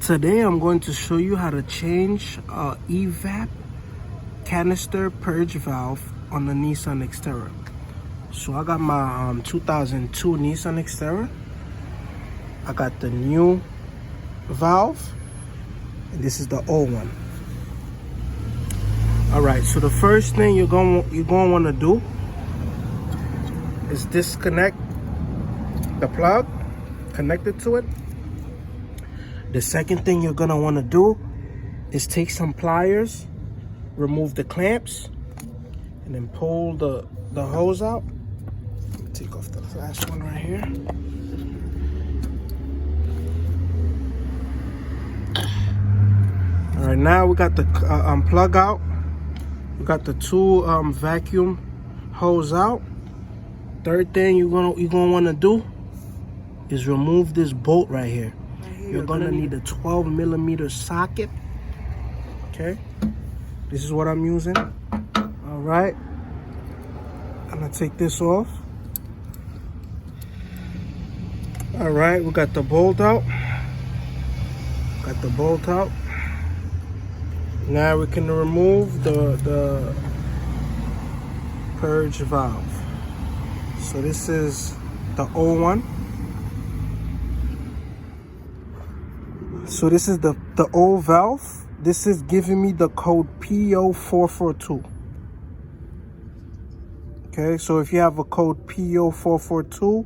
Today I'm going to show you how to change EVAP canister purge valve on the Nissan Xterra. So I got my 2002 Nissan Xterra. I got the new valve, and this is the old one. Alright, so the first thing you're gonna want to do is disconnect the plug, connect it to it. The second thing you're gonna want to do is take some pliers, remove the clamps, and then pull the hose out. Take off the last one right here. All right, now we got the plug out. We got the two vacuum hose out. Third thing you're gonna want to do is remove this bolt right here. You're gonna need a 12mm socket. Okay, this is what I'm using. All right, I'm gonna take this off. All right, we got the bolt out. Now we can remove the purge valve. So this is the old one. So this is the old valve. This is giving me the code PO442. Okay, so if you have a code PO442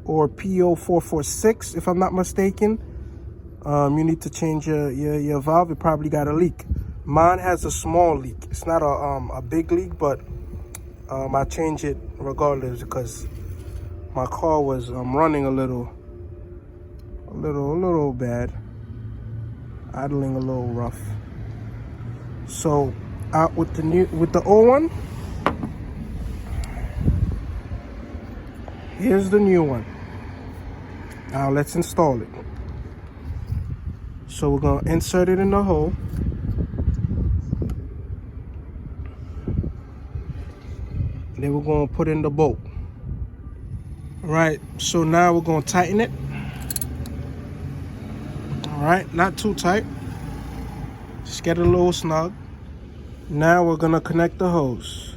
or PO446, if I'm not mistaken, you need to change your valve. It probably got a leak. Mine has a small leak. It's not a big leak, but I change it regardless because my car was running a little bad, idling a little rough. So out with the old one. Here's the new one. Now let's install it. So we're gonna insert it in the hole. Then we're gonna put in the bolt. All right, so now we're gonna tighten it. All right, not too tight. Just get it a little snug. Now we're gonna connect the hose.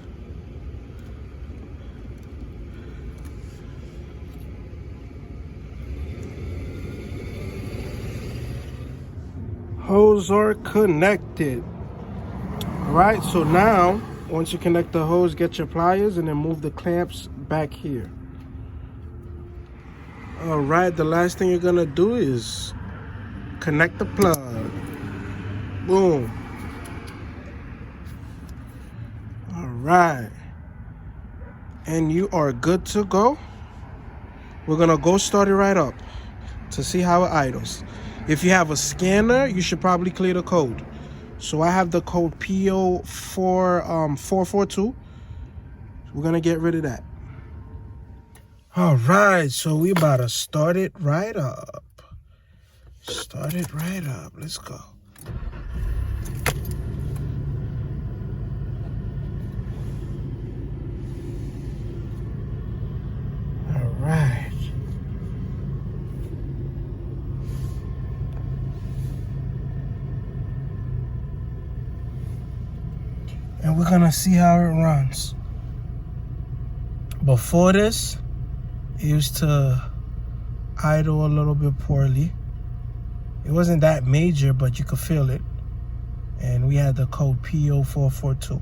Hose are connected. All right, so now once you connect the hose, get your pliers and then move the clamps back here. All right, the last thing you're gonna do is connect the plug. Boom. All right, and you are good to go. We're gonna go start it right up to see how it idles. If you have a scanner, you should probably clear the code. So I have the code PO442. We're gonna get rid of that. All right, so we about to start it right up. Let's go. All right. And we're gonna see how it runs. Before this, it used to idle a little bit poorly. It wasn't that major, but you could feel it. And we had the code PO442.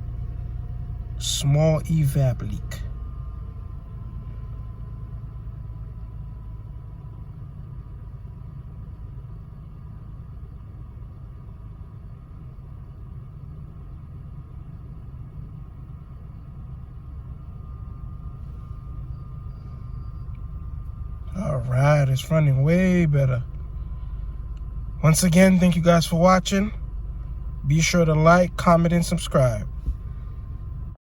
Small EVAP leak. All right, it's running way better. Once again, thank you guys for watching. Be sure to like, comment, and subscribe.